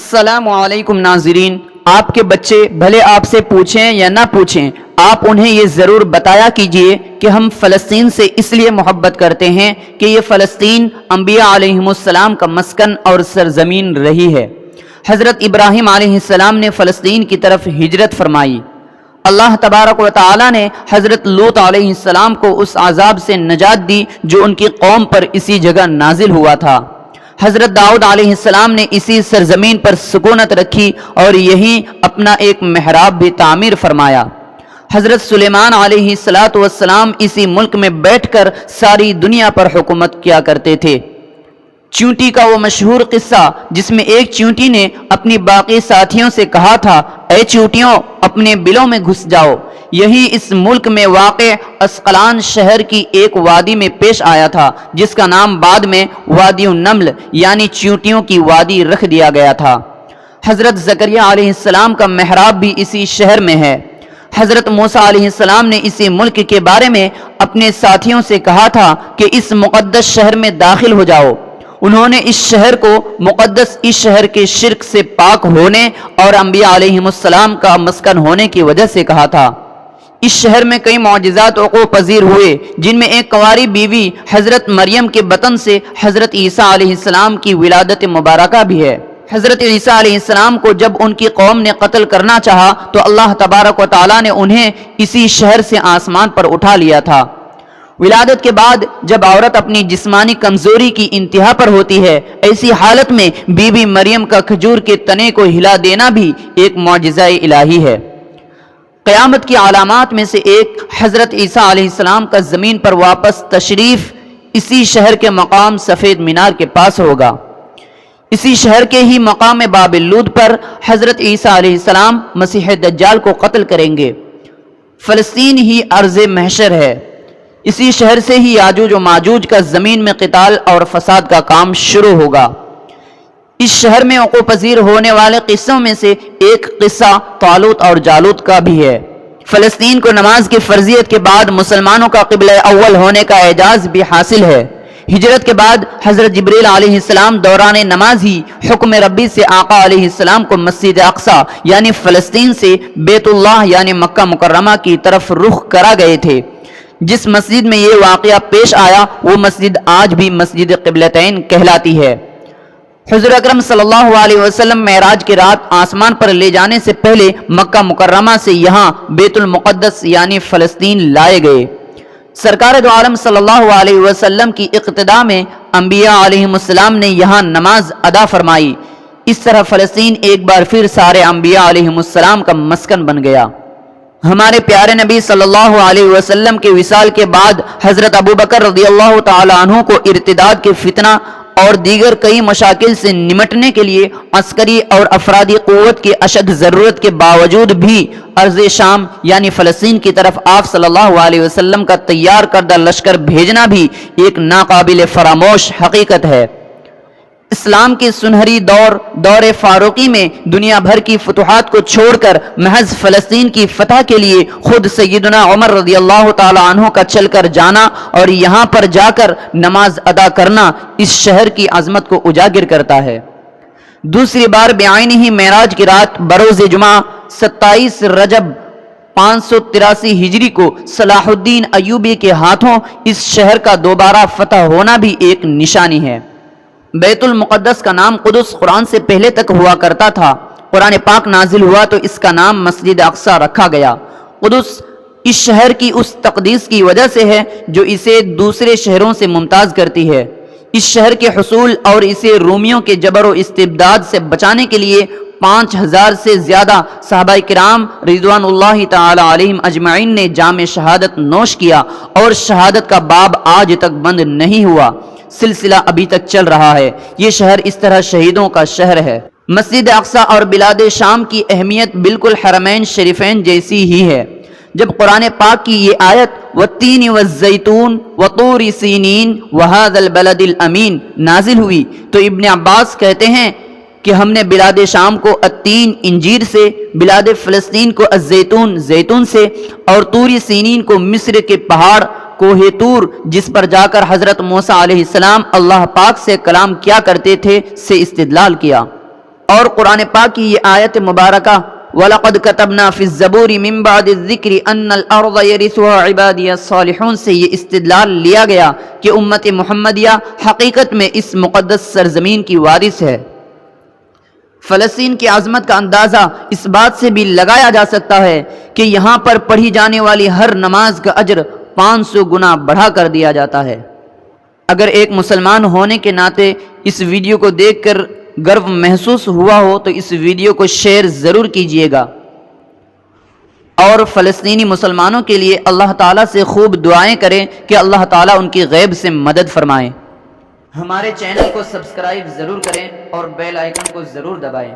السلام علیکم ناظرین، آپ کے بچے بھلے آپ سے پوچھیں یا نہ پوچھیں، آپ انہیں یہ ضرور بتایا کیجئے کہ ہم فلسطین سے اس لیے محبت کرتے ہیں کہ یہ فلسطین انبیاء علیہم السلام کا مسکن اور سرزمین رہی ہے۔ حضرت ابراہیم علیہ السلام نے فلسطین کی طرف ہجرت فرمائی۔ اللہ تبارک و تعالی نے حضرت لوط علیہ السلام کو اس عذاب سے نجات دی جو ان کی قوم پر اسی جگہ نازل ہوا تھا۔ حضرت داؤد علیہ السلام نے اسی سرزمین پر سکونت رکھی اور یہیں اپنا ایک محراب بھی تعمیر فرمایا۔ حضرت سلیمان علیہ السلام اسی ملک میں بیٹھ کر ساری دنیا پر حکومت کیا کرتے تھے۔ چیونٹی کا وہ مشہور قصہ جس میں ایک چیونٹی نے اپنی باقی ساتھیوں سے کہا تھا، اے چیونٹیوں اپنے بلوں میں گھس جاؤ، یہی اس ملک میں واقع اسقلان شہر کی ایک وادی میں پیش آیا تھا جس کا نام بعد میں وادی النمل یعنی چیونٹیوں کی وادی رکھ دیا گیا تھا۔ حضرت زکریا علیہ السلام کا محراب بھی اسی شہر میں ہے۔ حضرت موسیٰ علیہ السلام نے اسی ملک کے بارے میں اپنے ساتھیوں سے کہا تھا کہ اس مقدس شہر میں داخل ہو جاؤ۔ انہوں نے اس شہر کو مقدس اس شہر کے شرک سے پاک ہونے اور انبیاء علیہم السلام کا مسکن ہونے کی وجہ سے کہا تھا۔ اس شہر میں کئی معجزات وقوع پذیر ہوئے جن میں ایک کنواری بیوی حضرت مریم کے بطن سے حضرت عیسیٰ علیہ السلام کی ولادت مبارکہ بھی ہے۔ حضرت عیسیٰ علیہ السلام کو جب ان کی قوم نے قتل کرنا چاہا تو اللہ تبارک و تعالیٰ نے انہیں اسی شہر سے آسمان پر اٹھا لیا تھا۔ ولادت کے بعد جب عورت اپنی جسمانی کمزوری کی انتہا پر ہوتی ہے، ایسی حالت میں بی بی مریم کا کھجور کے تنے کو ہلا دینا بھی ایک معجزہ الہی ہے۔ قیامت کی علامات میں سے ایک حضرت عیسیٰ علیہ السلام کا زمین پر واپس تشریف اسی شہر کے مقام سفید مینار کے پاس ہوگا۔ اسی شہر کے ہی مقام باب اللود پر حضرت عیسیٰ علیہ السلام مسیح دجال کو قتل کریں گے۔ فلسطین ہی ارض محشر ہے۔ اسی شہر سے ہی یاجوج و ماجوج کا زمین میں قتال اور فساد کا کام شروع ہوگا۔ اس شہر میں وقوع پذیر ہونے والے قصوں میں سے ایک قصہ طالوت اور جالوت کا بھی ہے۔ فلسطین کو نماز کی فرضیت کے بعد مسلمانوں کا قبلہ اول ہونے کا اعزاز بھی حاصل ہے۔ ہجرت کے بعد حضرت جبریل علیہ السلام دوران نماز ہی حکم ربی سے آقا علیہ السلام کو مسجد اقصی یعنی فلسطین سے بیت اللہ یعنی مکہ مکرمہ کی طرف رخ کرا گئے تھے۔ جس مسجد میں یہ واقعہ پیش آیا وہ مسجد آج بھی مسجد قبلتین کہلاتی ہے۔ حضور اکرم صلی اللہ علیہ وسلم معراج کی رات آسمان پر لے جانے سے پہلے مکہ مکرمہ سے یہاں بیت المقدس یعنی فلسطین لائے گئے۔ سرکار دو عالم صلی اللہ علیہ وسلم کی اقتداء میں انبیاء علیہم السلام نے یہاں نماز ادا فرمائی۔ اس طرح فلسطین ایک بار پھر سارے انبیاء علیہم السلام کا مسکن بن گیا۔ ہمارے پیارے نبی صلی اللہ علیہ وسلم کے وصال کے بعد حضرت ابوبکر رضی اللہ تعالی عنہ کو ارتداد کے فتنہ اور دیگر کئی مشاکل سے نمٹنے کے لیے عسکری اور افرادی قوت کی اشد ضرورت کے باوجود بھی ارض شام یعنی فلسطین کی طرف آپ صلی اللہ علیہ وسلم کا تیار کردہ لشکر بھیجنا بھی ایک ناقابل فراموش حقیقت ہے۔ اسلام کے سنہری دور فاروقی میں دنیا بھر کی فتوحات کو چھوڑ کر محض فلسطین کی فتح کے لیے خود سیدنا عمر رضی اللہ تعالی عنہ کا چل کر جانا اور یہاں پر جا کر نماز ادا کرنا اس شہر کی عظمت کو اجاگر کرتا ہے۔ دوسری بار بعینہ ہی معراج کی رات بروز جمعہ 27 رجب 583 ہجری کو صلاح الدین ایوبی کے ہاتھوں اس شہر کا دوبارہ فتح ہونا بھی ایک نشانی ہے۔ بیت المقدس کا نام قدس قرآن سے پہلے تک ہوا کرتا تھا۔ قرآن پاک نازل ہوا تو اس کا نام مسجد اقصی رکھا گیا۔ قدس اس شہر کی اس تقدیس کی وجہ سے ہے جو اسے دوسرے شہروں سے ممتاز کرتی ہے۔ اس شہر کے حصول اور اسے رومیوں کے جبر و استبداد سے بچانے کے لیے 5000 سے زیادہ صحابہ کرام رضوان اللہ تعالی علیہم اجمعین نے جام شہادت نوش کیا اور شہادت کا باب آج تک بند نہیں ہوا، سلسلہ ابھی تک چل رہا ہے۔ یہ شہر اس طرح شہیدوں کا شہر ہے۔ مسجد اقصی اور بلاد شام کی اہمیت بالکل حرمین شریفین جیسی ہی ہے۔ جب قرآن پاک کی یہ آیت والتین والزیتون وطور سینین وہذا البلد الامین نازل ہوئی تو ابن عباس کہتے ہیں کہ ہم نے بلاد شام کو التین انجیر سے، بلاد فلسطین کو الزیتون زیتون سے اور طور سینین کو مصر کے پہاڑ کوہ طور جس پر جا کر حضرت موسیٰ علیہ السلام اللہ پاک سے کلام کیا کرتے تھے سے استدلال کیا۔ اور قرآن پاک کی یہ آیت مبارکہ وَلَقَدْ كَتَبْنَا فِي الزَّبُورِ مِن بَعْدِ الذِّكْرِ أَنَّ الْأَرْضَ يَرِثُهَا عِبَادِيَ الصَّالِحُونَ سے یہ استدلال لیا گیا کہ امت محمدیہ حقیقت میں اس مقدس سرزمین کی وارث ہے۔ فلسطین کی عظمت کا اندازہ اس بات سے بھی لگایا جا سکتا ہے کہ یہاں پر پڑھی جانے والی ہر نماز کا اجر 500 گنا بڑھا کر دیا جاتا ہے۔ اگر ایک مسلمان ہونے کے ناطے اس ویڈیو کو دیکھ کر گرو محسوس ہوا ہو تو اس ویڈیو کو شیئر ضرور کیجئے گا، اور فلسطینی مسلمانوں کے لیے اللہ تعالیٰ سے خوب دعائیں کریں کہ اللہ تعالیٰ ان کی غیب سے مدد فرمائے۔ ہمارے چینل کو سبسکرائب ضرور کریں اور بیل آئیکن کو ضرور دبائیں۔